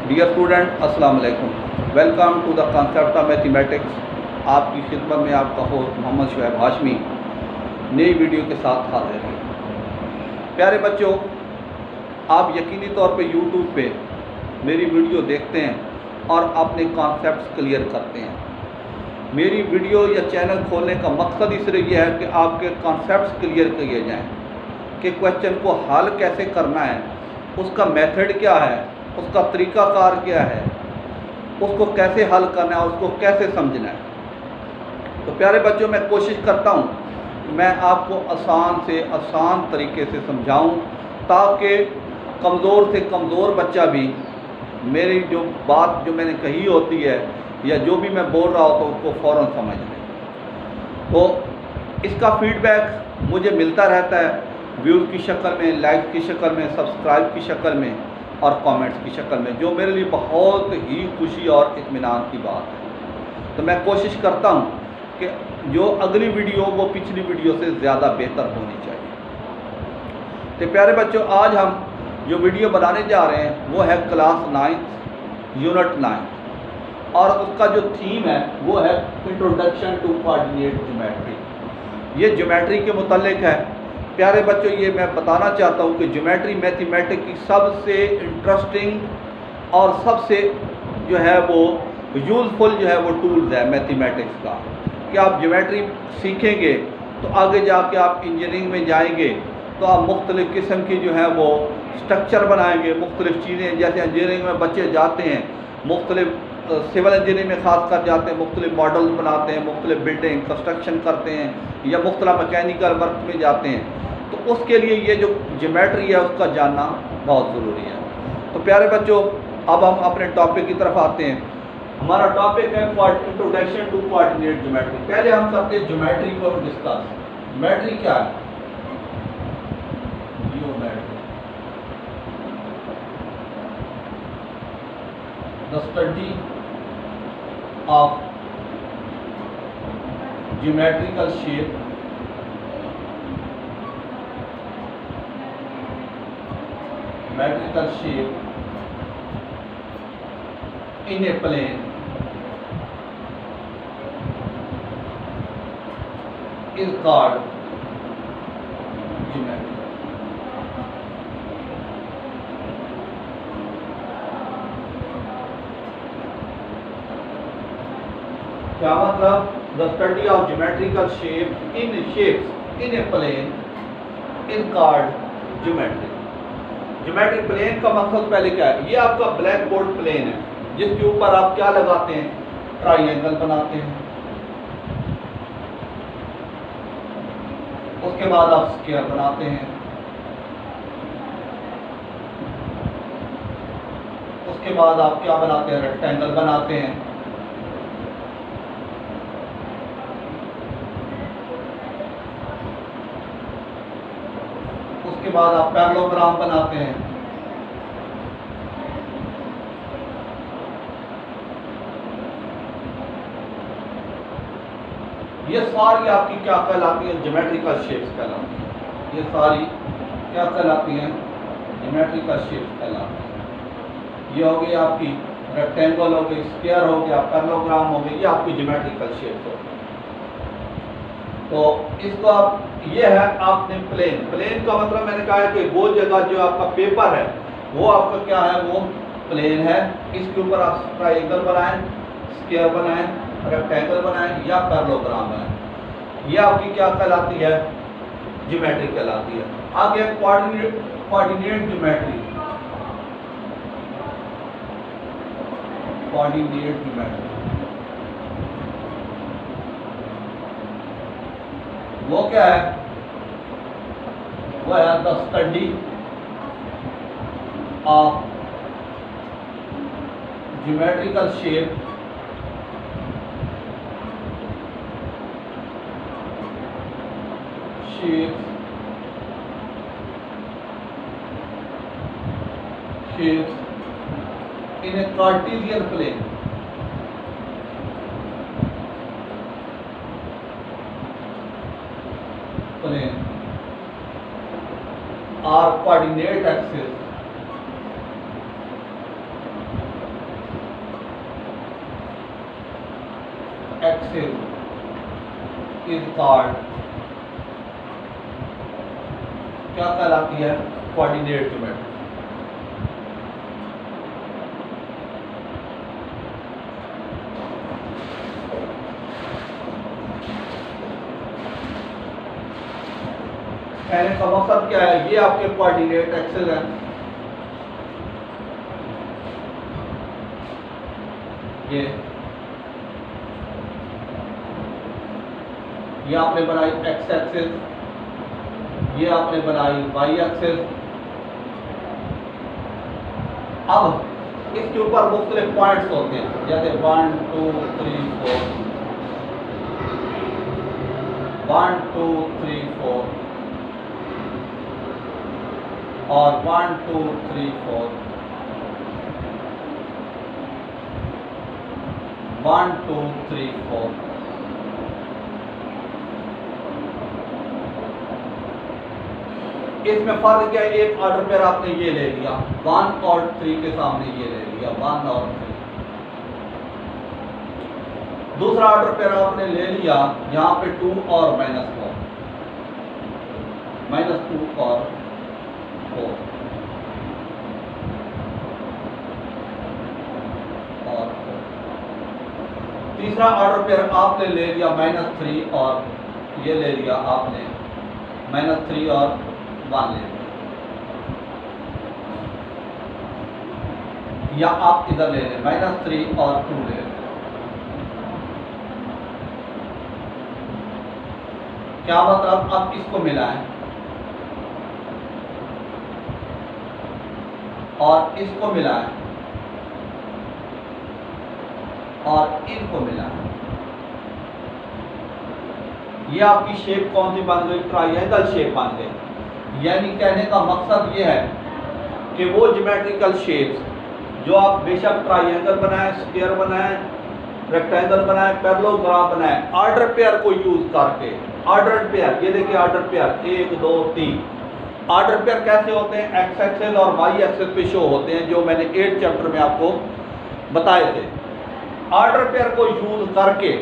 Dear student, अस्सलाम वालेकुम। Welcome to the concept of mathematics. आपकी खिदमत में आपका होस्ट मोहम्मद शुएब हाशमी नई वीडियो के साथ हाजिर है। प्यारे बच्चों, आप यकीनी तौर पे यूट्यूब पे मेरी वीडियो देखते हैं और अपने कॉन्सेप्ट्स क्लियर करते हैं। मेरी वीडियो या चैनल खोलने का मकसद ही सिर्फ यह है कि आपके कॉन्सेप्ट्स क्लियर किए जाएँ कि क्वेश्चन को हल कैसे करना है, उसका मेथड क्या है, उसका तरीक़ाकार क्या है, उसको कैसे हल करना है, उसको कैसे समझना है। तो प्यारे बच्चों, मैं कोशिश करता हूँ कि मैं आपको आसान से आसान तरीके से समझाऊँ ताकि कमज़ोर से कमज़ोर बच्चा भी मेरी जो बात जो मैंने कही होती है या जो भी मैं बोल रहा होता हूँ उसको फ़ौरन समझ लें। तो इसका फीडबैक मुझे मिलता रहता है व्यूज़ की शक्ल में, लाइक की शक्ल में, सब्सक्राइब की शक्ल में और कमेंट्स की शक्ल में, जो मेरे लिए बहुत ही खुशी और इत्मीनान की बात है। तो मैं कोशिश करता हूँ कि जो अगली वीडियो वो पिछली वीडियो से ज़्यादा बेहतर होनी चाहिए। तो प्यारे बच्चों, आज हम जो वीडियो बनाने जा रहे हैं वो है क्लास 9 यूनिट 9 और उसका जो थीम है वो है इंट्रोडक्शन टू कोऑर्डिनेट ज्योमेट्री। ये ज्योमेट्री के मुतल्लिक है। प्यारे बच्चों, ये मैं बताना चाहता हूँ कि ज्योमेट्री मैथमेटिक्स की सबसे इंटरेस्टिंग और सबसे जो है वो यूज़फुल जो है वो टूल्स है मैथमेटिक्स का। कि आप ज्योमेट्री सीखेंगे तो आगे जाके आप इंजीनियरिंग में जाएंगे तो आप मुख्तलिफ़ किस्म की जो है वो स्ट्रक्चर बनाएंगे, मुख्तलिफ़ चीज़ें, जैसे इंजीनियरिंग में बच्चे जाते हैं, मुख्तलिफ़ सिविल इंजीनियरिंग में ख़ास कर जाते हैं, मुख्तलिफ़ मॉडल्स बनाते हैं, मुख्तलिफ़ बिल्डिंग कंस्ट्रक्शन करते हैं या मुख्तलिफ़ मैकेनिकल वर्क में जाते हैं। तो उसके लिए ये जो ज्योमेट्री है उसका जानना बहुत ज़रूरी है। तो प्यारे बच्चों, अब हम अपने टॉपिक की तरफ आते हैं। हमारा टॉपिक है इंट्रोडक्शन टू कोऑर्डिनेट ज्योमेट्री। पहले हम करते हैं ज्योमेट्री को डिस्कस। ज्योमेट्री क्या है? Geometry the study of geometrical shape geometrical shape in a plane is called geometry. क्या मतलब? The study of geometrical shapes in a plane is called geometry. Geometric plane का मकसद पहले क्या है? ये आपका ब्लैक बोर्ड प्लेन है जिसके ऊपर आप क्या लगाते हैं? ट्राइंगल बनाते हैं। उसके बाद आप स्क्वायर बनाते हैं। उसके बाद आप क्या बनाते हैं? रेक्टेंगल बनाते हैं। उसके बाद आप पैरेललोग्राम बनाते हैं। ये सारी आपकी क्या कहलाती है? ज्योमेट्रिकल शेप्स कहलाती हैं। ये सारी क्या कहलाती हैं? ज्योमेट्रिकल शेप्स कहलाती हैं। ये हो गई आपकी रेक्टेंगल, हो गई स्क्वायर, हो गया पैरेललोग्राम, हो गई, ये आपकी ज्योमेट्रिकल शेप्स हो गई। तो इसको आप, ये है आपने प्लेन। प्लेन का मतलब मैंने कहा है कि वो जगह जो आपका पेपर है वो आपका क्या है? वो प्लेन है। इसके ऊपर आप ट्राइंगल बनाएं, स्क्वायर बनाएं, रेक्टेंगल बनाएं या पैरेललोग्राम बनाएं। ये आपकी क्या कहलाती है? ज्योमेट्री कहलाती है। आगे कोऑर्डिनेट ज्योमेट्री। कोऑर्डिनेट ज्योमेट्री वो क्या है? वो है the study of geometrical shape in a Cartesian plane. Or coordinate axis axis is called, क्या कहलाती है? Coordinate geometry. कहने का मकसद क्या है? ये आपके कोऑर्डिनेट एक्सिस है, ये आपने बनाई एक्स एक्सिस, ये आपने बनाई वाई एक्सिस। अब इसके ऊपर मुख्तलिफ पॉइंट्स होते हैं, जैसे 1 2 3 4, 1 2 3 4 और 1 2 3 4, 1 2 3 4। इसमें फर्क क्या है? एक ऑर्डर पेयर आपने ये ले लिया, 1 और 3 के सामने ये ले लिया, 1 और 3। दूसरा ऑर्डर पेयर आपने ले लिया, यहाँ पे 2 और -4, -2 और 4 और 4। तीसरा ऑर्डर पेयर आपने ले लिया -3 और ये ले लिया आपने -3 और 1 ले लिया, या आप इधर ले लें -3 और 2 ले लें। क्या मतलब? अब इसको मिलाएं और इसको मिलाएं और इनको मिलाएं। ये आपकी शेप कौन सी बन गई? ट्रायंगल शेप बन गई। यानी कहने का मकसद ये है कि वो ज्योमेट्रिकल शेप्स जो आप बेशक ट्रायंगल बनाए, स्क्वायर बनाए, रेक्टेंगल बनाए, पैरेललोग्राम बनाए, ऑर्डर पेयर को यूज करके, ऑर्डर पेयर, ये देखिए ऑर्डर पेयर 1 2 3। ऑर्डर पेयर कैसे होते हैं? एक्स एक्सिस और वाई एक्सिस पे शो होते हैं, जो मैंने 8 चैप्टर में आपको बताए थे। ऑर्डर पेयर को यूज करके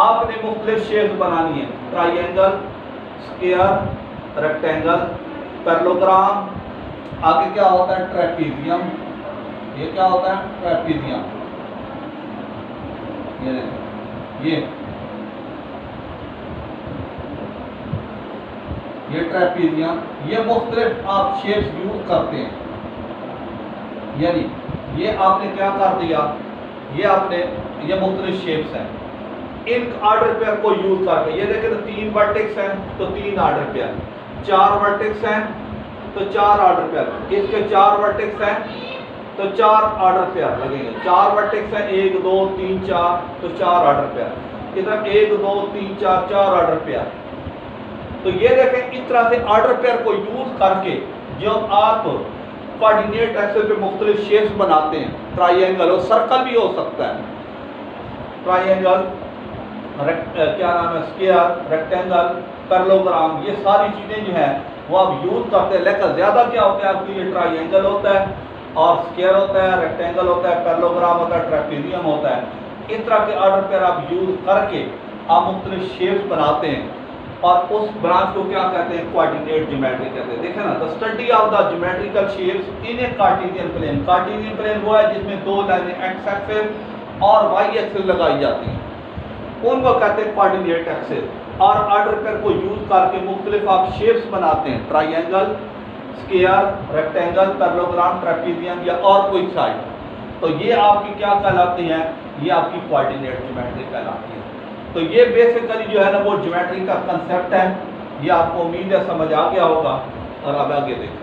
आपने मुख्तलिफ शेप्स बनानी है, ट्रायंगल, स्क्वायर, रेक्टेंगल, पैरेललोग्राम। आगे क्या होता है? ट्रेपीजियम। ये क्या होता है? ट्रेपीजियम। ये ये ट्रेपीजियम। ये मुख्तलिफ आप शेप्स यूज करते हैं। यानी ये आपने क्या कर दिया? ये आपने, ये मुख्तलिफ शेप्स हैं, इन ऑर्डर पेयर को यूज करके। ये देखें तो 3 वर्टेक्स हैं तो 3 ऑर्डर पेयर, 4 वर्टेक्स हैं तो 4 ऑर्डर पेयर, इसके 4 वर्टेक्स हैं तो 4 ऑर्डर पेयर लगेंगे। 4 वर्टेक्स हैं, 1 2 3 4 तो 4 ऑर्डर पेयर। इधर 1 2 3 4 4 ऑर्डर पेयर। तो ये देखें, इस तरह से ऑर्डर पेयर को यूज करके जब आप कोऑर्डिनेट एक्सिस पे मुख्तलिफ शेप्स बनाते हैं, ट्रायंगल और सर्कल भी हो सकता है, ट्रायंगल, क्या नाम है, स्क्वायर, रेक्टेंगल, पैरेललोग्राम, ये सारी चीज़ें जो है वो आप यूज करते हैं। लेकिन ज़्यादा क्या होता है आपको? ये ट्रायंगल होता है और स्क्वायर होता है, रेक्टेंगल होता है, पैरेललोग्राम होता है, ट्रेपीजियम होता है। इस तरह के ऑर्डर पेयर आप यूज करके आप मुख्तलिफ शेप्स बनाते हैं और उस ब्रांच को क्या कहते हैं? कोऑर्डिनेट ज्योमेट्री कहते हैं। देखें ना, the study of the geometrical shapes in a cartesian plane. Cartesian plane वो है जिसमें 2 लाइनें एक्स एक्सिस और वाई एक्सिस लगाई जाती हैं, उनको कहते हैं कोऑर्डिनेट एक्सिस। और ऑर्डर पेयर को यूज करके मुख्तलिफ आप शेप्स बनाते हैं, triangle, square, rectangle, parallelogram, trapezium या और कोई साइड। तो ये आपकी क्या कहलाती है? ये आपकी कोऑर्डिनेट ज्योमेट्री कहलाती है। तो ये बेसिकली जो है ना वो ज्योमेट्री का कंसेप्ट है। ये आपको उम्मीद है समझ आ गया होगा। और अब आगे देखते हैं।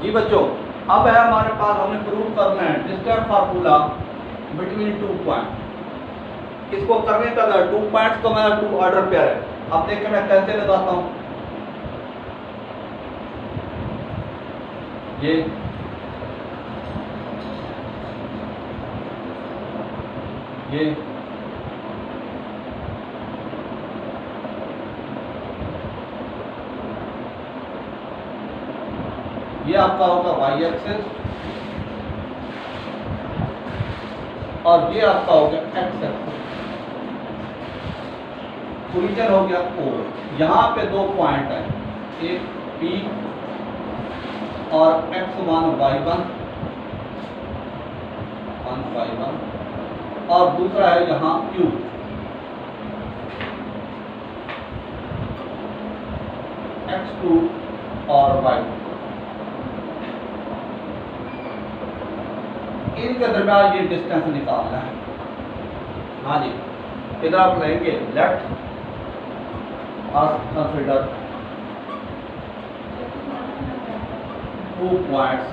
जी बच्चों, अब है हमारे पास, हमने प्रूव करना है डिस्टेंस फार्मूला बिटवीन 2 पॉइंट। इसको करने का 2 पॉइंट्स को मेरा 2 ऑर्डर पेयर है। अब देखिए मैं कैसे लगाता हूं। ये ये आपका होगा वाई एक्सेस और ये आपका हो गया एक्स एक्सेस। ओरिजिन हो गया ओ। यहाँ पे दो पॉइंट है, एक पी और x1 y1 और दूसरा है यहाँ q। x2 और y2 इनके दरम्यान ये डिस्टेंस निकालना है। हाँ जी, इधर आप लेंगे let us consider 2 points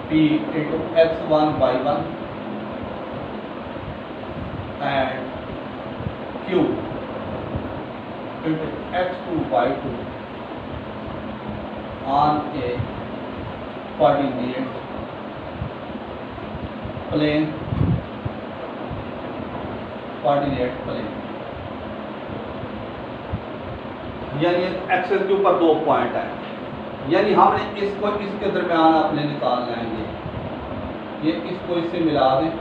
P into x1 y1 and q into x2 y2 on a coordinate plane यानी एक्सेस के ऊपर दो पॉइंट है, यानी हमने इसको इसके दरमियान अपने निकालना है। ये इसको इससे मिला दें,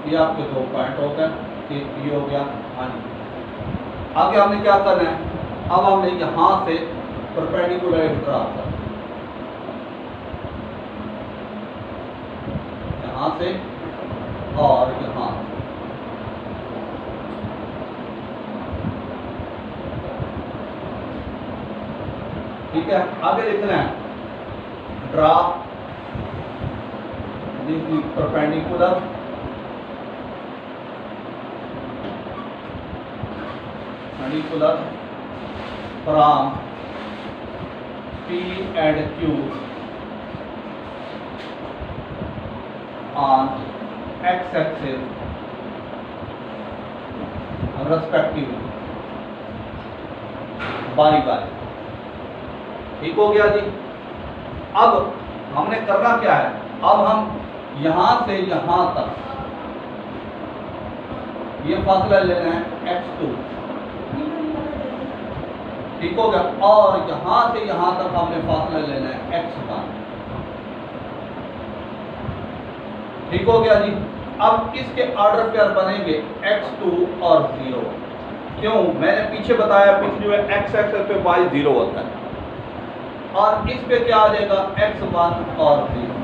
ये आपके दो पॉइंट हो गए, ये हो गया। हाँ जी, आगे हमने क्या करना है, अब हमने यहाँ से परपेंडिकुलर ड्रा करना, यहाँ से और यहाँ से। ठीक है, आगे लिखना है draw perpendicular from P and Q on x-axis respectively बारी बारी। ठीक हो गया जी। अब हमने करना क्या है, अब हम यहां से यहां तक ये फासला लेना है x2। ठीक हो गया, और यहां से यहां तक हमने फासला लेना है x1। ठीक हो गया जी। अब इसके ऑर्डर पेयर बनेंगे x2 और 0। क्यों, मैंने पीछे बताया पिछली में x एक्सेस पे y 0 होता है और इस पे क्या आ जाएगा x1 और 0।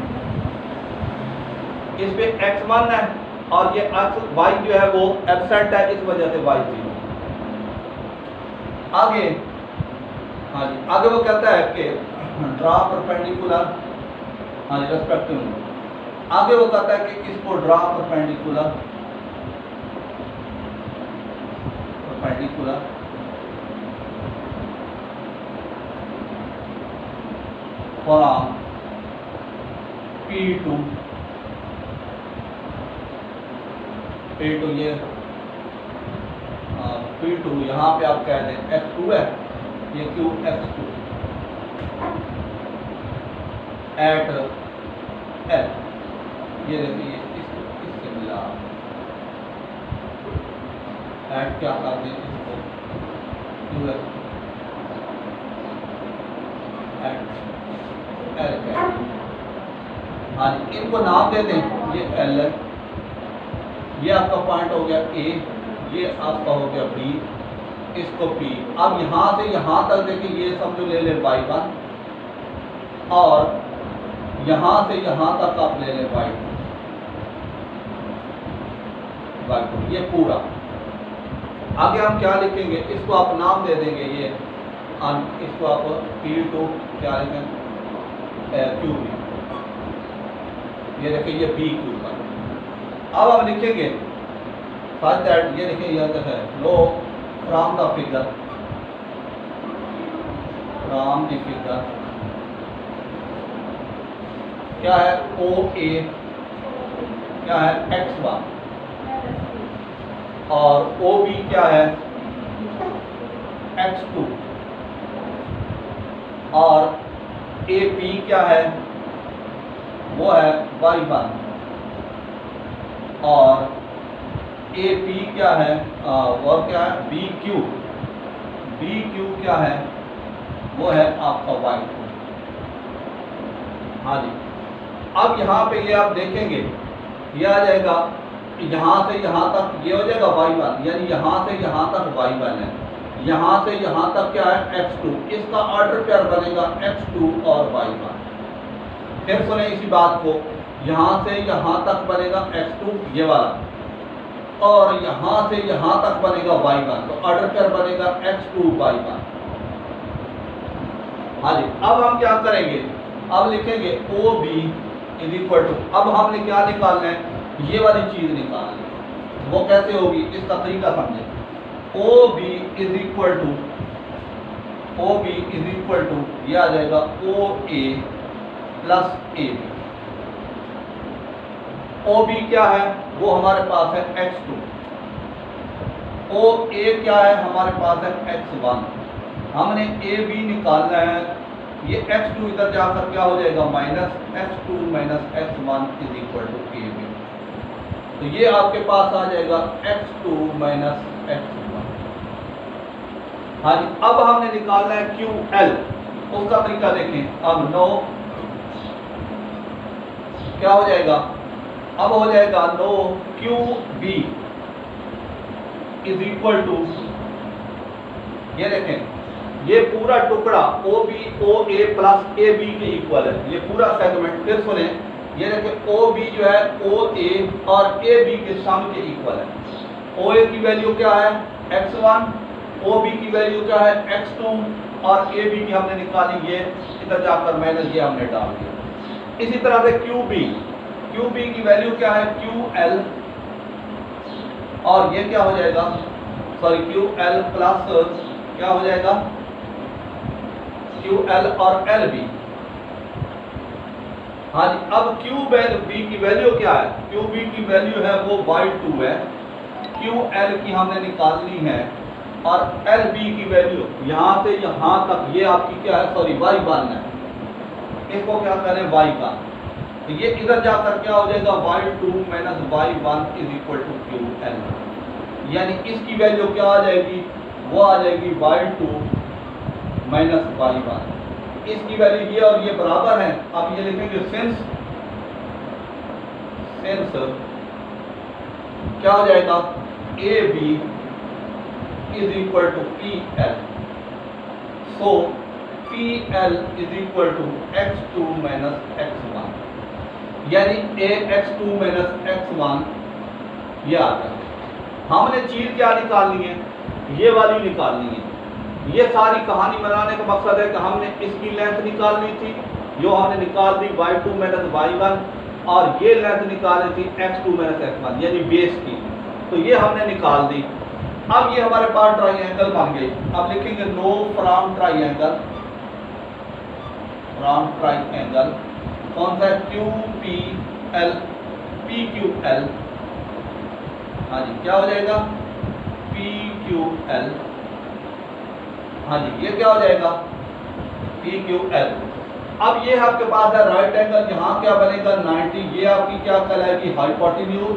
इस पे x1 है और ये y जो है वो एब्सेंट है, इस वजह से y 0। आगे हाँ जी, आगे वो कहता है कि ड्रा परपेंडिकुलर, हाँ जी रेस्पेक्टिव। आगे वो कहता है कि इसको ड्रा परपेंडिकुलर फ्रॉम P2 ये P2 यहाँ पे आप कह दें X2 है, ये Q X2 एट L। ये देखिए इससे मिला एट क्या कर दें इसको Q एट L। हाँ जी, इनको नाम दे दें, ये L है, ये आपका पॉइंट हो गया A, ये आपका हो गया B, इसको P। अब यहाँ से यहाँ तक देखिए, ये समझो ले ले y1 और यहाँ से यहाँ तक आप ले ले y2, ये पूरा। आगे हम क्या लिखेंगे, इसको आप नाम दे देंगे, ये इसको आप P2 क्या लिखेंगे QB। ये देखिए ये BQ का। अब हम लिखेंगे such that, ये देखिए यह है नो फ्रॉम द फिगर क्या है OA, क्या है x1 और OB क्या है x2 और AP क्या है वो है y1 और AP क्या है और क्या है BQ क्या है वो है आपका y2। हाँ जी, अब यहाँ पे ये आप देखेंगे ये आ जाएगा यहाँ से यहाँ तक, ये हो जाएगा y1, यानी यहाँ से यहाँ तक y1 है, यहाँ से यहाँ तक क्या है x2, इसका ऑर्डर पेयर बनेगा x2 और y1। फिर सुने इसी बात को, यहाँ से यहाँ तक बनेगा x2 ये वाला, और यहाँ से यहाँ तक बनेगा y1, तो ऑर्डर पेयर बनेगा x2 y1। हाँ जी, अब हम क्या करेंगे, अब लिखेंगे OB इज इक्वल टू, अब हमने क्या निकालना है, ये वाली चीज निकालनी है। वो कैसे होगी, इसका तरीका समझे। OB इज इक्वल टू ये आ जाएगा OA प्लस AB। OB क्या है, वो हमारे पास है x2, OA क्या है, हमारे पास है x1। हमने AB निकालना है, ये x2 इधर जाकर क्या हो जाएगा minus x2 minus x1 is equal to AB। तो ये आपके पास आ जाएगा x2 माइनस x1। हाँ जी, अब हमने निकालना है QL, उसका तरीका देखें। अब नो क्या हो जाएगा, अब हो जाएगा now QB is equal to, ये देखें ये पूरा टुकड़ा OB OA प्लस AB के इक्वल है, ये पूरा सेगमेंट। फिर सुने, ये देखें OB जो है OA और AB के सम के इक्वल है। OA की वैल्यू क्या है x1, OB की वैल्यू क्या है x2 और AB की हमने निकाली, ये इधर जाकर माइनस ये हमने डाल दिया। इसी तरह से QB की वैल्यू क्या है QL, और ये क्या हो जाएगा, सॉरी QL प्लस क्या हो जाएगा QL और LB। हाँ जी, अब QB की वैल्यू क्या है, QB की वैल्यू है वो y2 है, QL की हमने निकालनी है, और LB की वैल्यू यहाँ से यहाँ तक ये आपकी क्या है, सॉरी y1 है, इसको क्या करें y1, तो ये इधर जाकर क्या हो जाएगा y2 minus y1 is equal to QL, यानी इसकी वैल्यु क्या आ जाएगी, वो आ जाएगी y2 माइनस y1। इसकी वैल्यू ये और ये बराबर है। अब ये लिखेंगे सिंस क्या हो जाएगा AB is equal to PL, so PL is equal to x2 minus x1, यानी x2 माइनस x1 ये आ गया। हमने चीज क्या निकालनी है, ये वाली निकालनी है। ये सारी कहानी बनाने का मकसद है कि हमने इसकी लेंथ निकालनी थी, जो हमने निकाल दी y2 माइनस y1, और ये लेंथ निकालनी थी x2 माइनस x1 यानी बेस की, तो ये हमने निकाल दी। अब ये हमारे पास ट्राइंगल बन गई। अब लिखेंगे नो फ्रॉम ट्राइंगल, कौन सा QPL PQL, हाँ जी क्या हो जाएगा PQL, हाँ जी ये क्या हो जाएगा PQL। अब ये आपके पास है राइट एंगल, यहाँ क्या बनेगा 90, ये आपकी क्या कहलाएगी हाइपोटेन्यूज,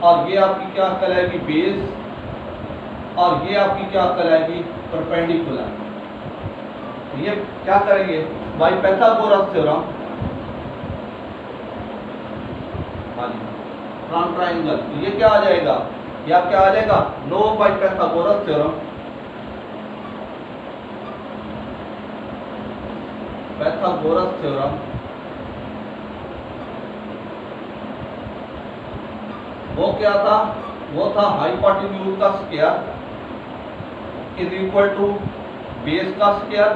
और ये आपकी क्या कहलाएगी बेस, और ये आपकी क्या कहलाएगी परपेंडिकुलर। ये क्या करेंगे बाय पाइथागोरस थ्योरम, हाँ जी फ्रॉम ट्राइंगल, तो ये क्या आ जाएगा, ये आप क्या आ जाएगा नो बाय पाइथागोरस थ्योरम, वो क्या था, वो था हाइपोटेन्यूज का square is equal to base का स्क्वायर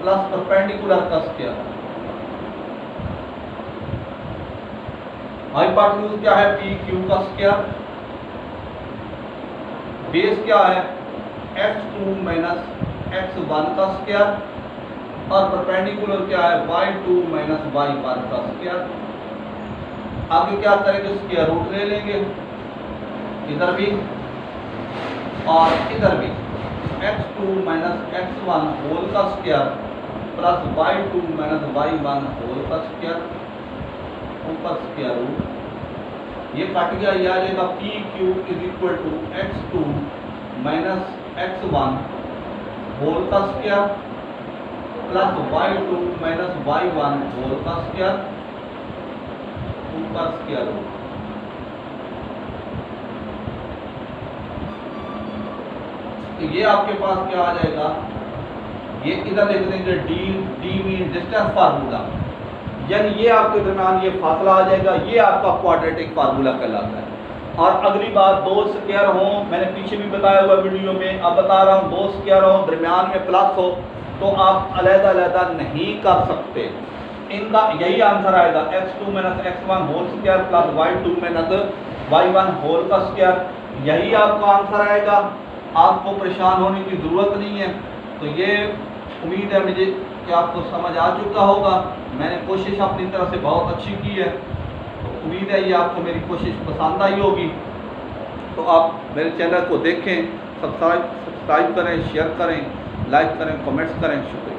प्लस परपेंडिकुलर का स्क्वायर। हाइपोटेन्यूज क्या है PQ का स्क्वायर, बेस क्या है x2 माइनस x1 का स्क्वायर, और परपेंडिकुलर क्या है y2 माइनस y1 का स्क्वायर। आगे क्या करेंगे स्क्वायर रूट ले लेंगे, इधर भी और इधर भी, x2 माइनस x1 होल का square plus y2 minus y1 whole का स्क्वायर ऊपर स्क्वायर रूट, ये कट गया, ये आ जाएगा P Q is equal to x2 minus x1 whole का square plus y2 minus y1 whole का स्क्वायर ऊपर स्क्वायर रूट। तो ये आपके पास क्या आ जाएगा, ये इधर लिख देंगे डी मीन डिस्टेंस फार्मूला, यानी ये आपके दरमियान ये फासला आ जाएगा, ये आपका क्वाड्रेटिक फार्मूला कहलाता है। और अगली बात, दो स्क्वायर हों, मैंने पीछे भी बताया हुआ वीडियो में, अब बता रहा हूँ, दो स्क्वायर हों दरमियान में प्लस हो तो आप अलग-अलग नहीं कर सकते, इनका यही आंसर आएगा x2 minus x1 whole square plus y2 minus y1 whole का स्क्वायर, यही आपका आंसर आएगा। आपको परेशान होने की ज़रूरत नहीं है। तो ये उम्मीद है मुझे कि आपको समझ आ चुका होगा। मैंने कोशिश अपनी तरफ से बहुत अच्छी की है, तो उम्मीद है ये आपको मेरी कोशिश पसंद आई होगी। तो आप मेरे चैनल को देखें, सब्सक्राइब करें, शेयर करें, लाइक करें, कमेंट्स करें। शुक्रिया।